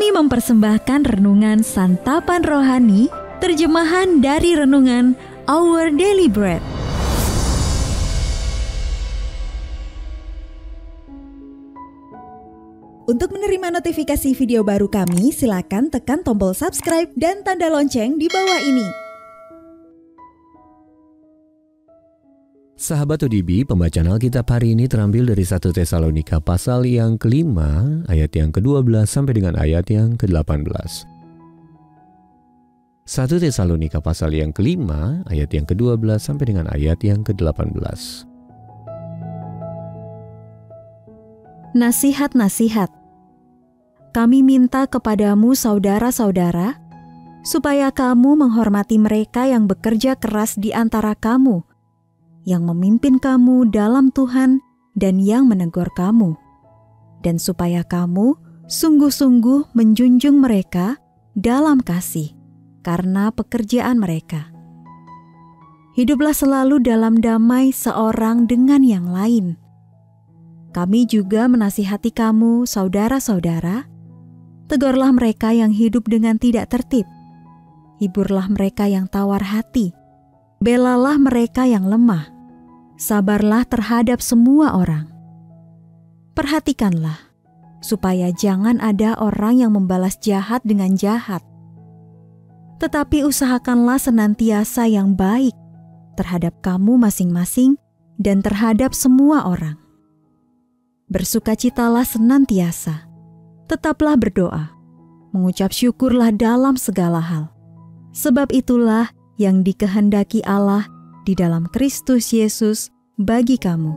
Kami mempersembahkan renungan Santapan Rohani, terjemahan dari renungan Our Daily Bread. Untuk menerima notifikasi video baru kami, silakan tekan tombol subscribe dan tanda lonceng di bawah ini. Sahabat ODB, pembacaan Alkitab hari ini terambil dari 1 Tesalonika pasal yang ke-5, ayat yang ke-12 sampai dengan ayat yang ke-18. 1 Tesalonika pasal yang ke-5, ayat yang ke-12 sampai dengan ayat yang ke-18. Nasihat-nasihat. Kami minta kepadamu saudara-saudara, supaya kamu menghormati mereka yang bekerja keras di antara kamu, yang memimpin kamu dalam Tuhan dan yang menegur kamu, dan supaya kamu sungguh-sungguh menjunjung mereka dalam kasih karena pekerjaan mereka. Hiduplah selalu dalam damai seorang dengan yang lain. Kami juga menasihati kamu, saudara-saudara, tegurlah mereka yang hidup dengan tidak tertib, hiburlah mereka yang tawar hati, belalah mereka yang lemah, sabarlah terhadap semua orang. Perhatikanlah, supaya jangan ada orang yang membalas jahat dengan jahat. Tetapi usahakanlah senantiasa yang baik terhadap kamu masing-masing dan terhadap semua orang. Bersukacitalah senantiasa, tetaplah berdoa, mengucap syukurlah dalam segala hal. Sebab itulah yang dikehendaki Allah di dalam Kristus Yesus bagi kamu.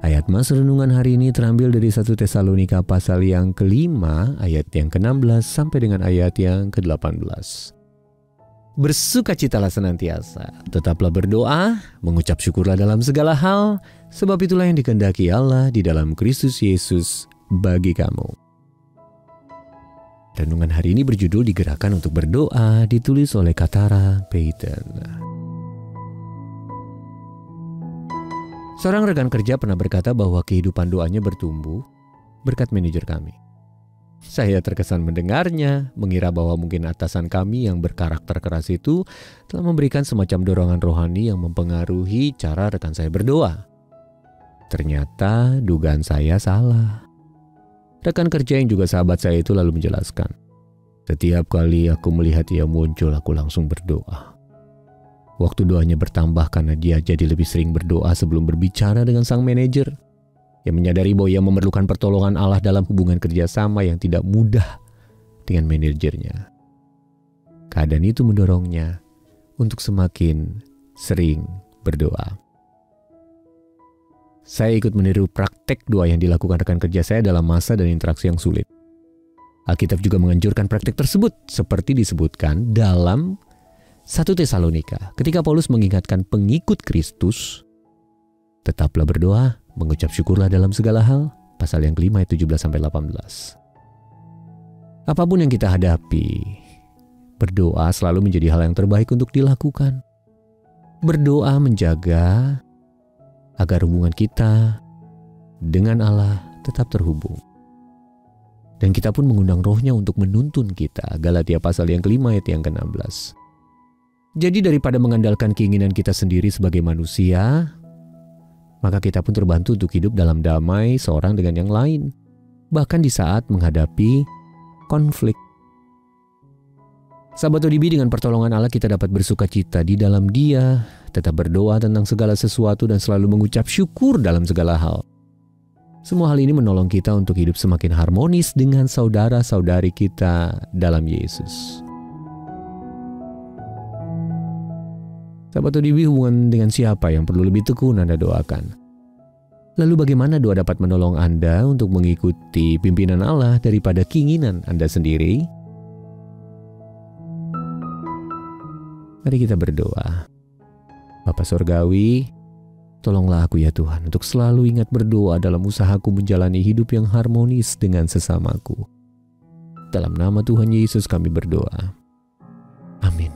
Ayat mas renungan hari ini terambil dari 1 Tesalonika pasal yang ke-5, ayat yang ke-16 sampai dengan ayat yang ke-18. Bersukacitalah senantiasa, tetaplah berdoa, mengucap syukurlah dalam segala hal, sebab itulah yang dikehendaki Allah di dalam Kristus Yesus bagi kamu. Renungan hari ini berjudul Digerakkan untuk Berdoa, ditulis oleh Katara Payton. Seorang rekan kerja pernah berkata bahwa kehidupan doanya bertumbuh berkat manajer kami. Saya terkesan mendengarnya, mengira bahwa mungkin atasan kami yang berkarakter keras itu telah memberikan semacam dorongan rohani yang mempengaruhi cara rekan saya berdoa. Ternyata dugaan saya salah. Rekan kerja yang juga sahabat saya itu lalu menjelaskan, setiap kali aku melihat ia muncul, aku langsung berdoa. Waktu doanya bertambah karena dia jadi lebih sering berdoa sebelum berbicara dengan sang manajer, yang menyadari bahwa ia memerlukan pertolongan Allah dalam hubungan kerjasama yang tidak mudah dengan manajernya. Keadaan itu mendorongnya untuk semakin sering berdoa. Saya ikut meniru praktek doa yang dilakukan rekan kerja saya dalam masa dan interaksi yang sulit. Alkitab juga menganjurkan praktek tersebut seperti disebutkan dalam 1 Tesalonika ketika Paulus mengingatkan pengikut Kristus, tetaplah berdoa, mengucap syukurlah dalam segala hal, pasal yang ke-5 ayat 17-18. Apapun yang kita hadapi, berdoa selalu menjadi hal yang terbaik untuk dilakukan. Berdoa menjaga agar hubungan kita dengan Allah tetap terhubung. Dan kita pun mengundang rohnya untuk menuntun kita. Galatia pasal yang ke-5 ayat yang ke-16. Jadi daripada mengandalkan keinginan kita sendiri sebagai manusia, maka kita pun terbantu untuk hidup dalam damai seorang dengan yang lain. Bahkan di saat menghadapi konflik. Sahabat ODB, dengan pertolongan Allah kita dapat bersukacita di dalam Dia, tetap berdoa tentang segala sesuatu dan selalu mengucap syukur dalam segala hal. Semua hal ini menolong kita untuk hidup semakin harmonis dengan saudara-saudari kita dalam Yesus. Sahabat ODB, hubungan dengan siapa yang perlu lebih tekun Anda doakan? Lalu bagaimana doa dapat menolong Anda untuk mengikuti pimpinan Allah daripada keinginan Anda sendiri? Mari kita berdoa. Bapa Sorgawi, tolonglah aku ya Tuhan untuk selalu ingat berdoa dalam usahaku menjalani hidup yang harmonis dengan sesamaku. Dalam nama Tuhan Yesus kami berdoa. Amin.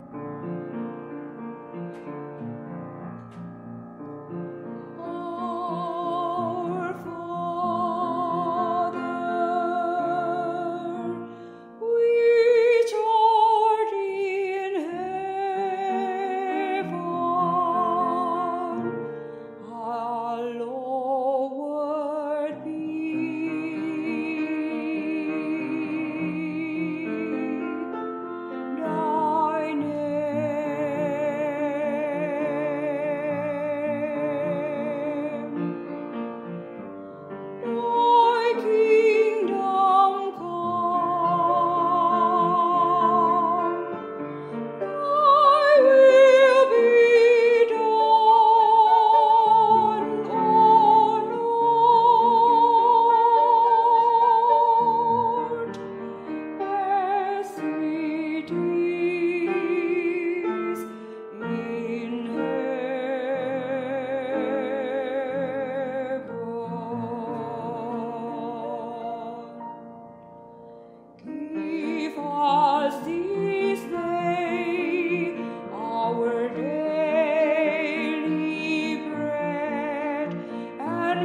Our Father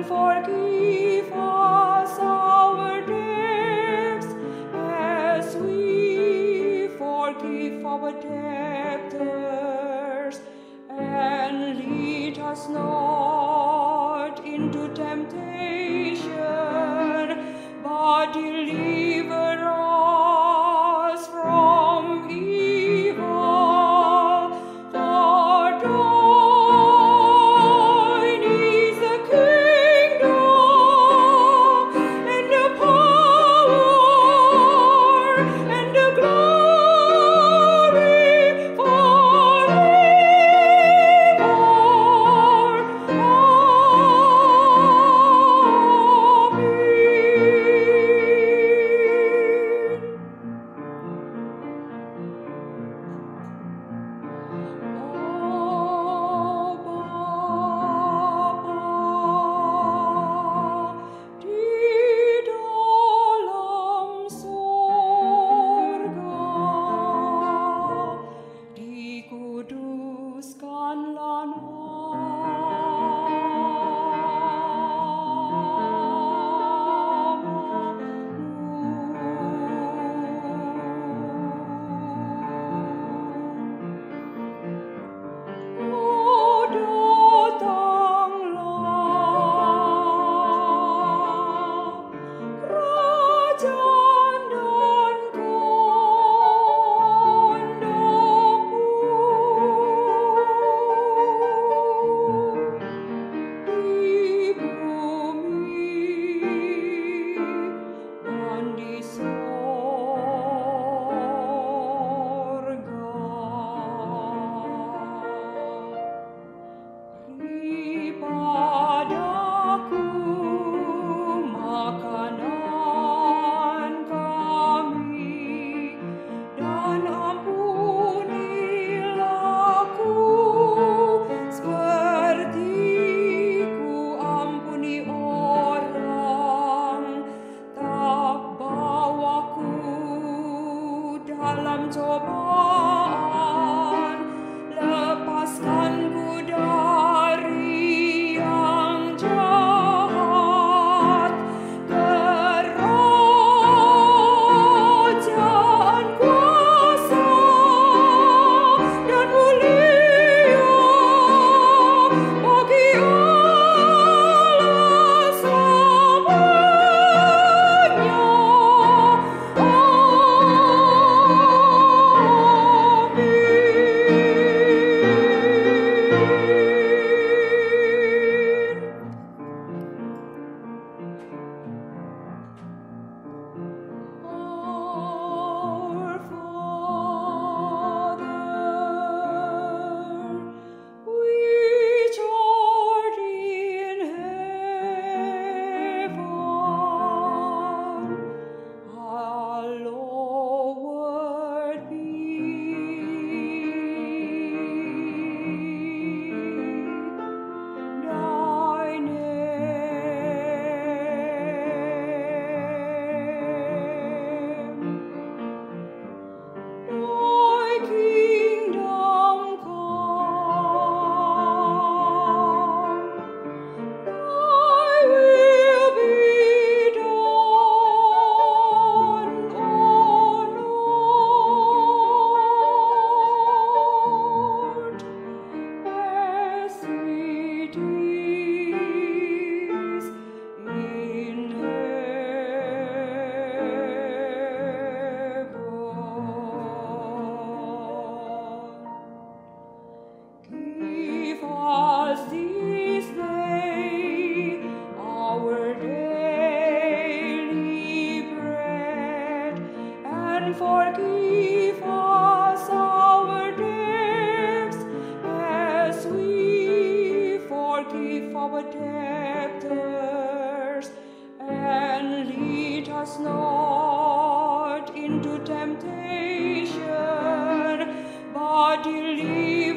and forgive us our debts, as we forgive our debtors, and lead us not into temptation, but deliver us from evil. For thine is the kingdom, and the power, and the glory forever. Dalam cobaan, lepaskan ku dari yang jahat. Kerajaan, kuasa, dan mulia bagi Allah selamanya. Our Father, which art in heaven, hallowed be thy name. Thy kingdom come, thy will be done on earth as it is in heaven. Give us this day our daily bread, and forgive us our debts, as we forgive our debtors, and lead us not into temptation, but deliver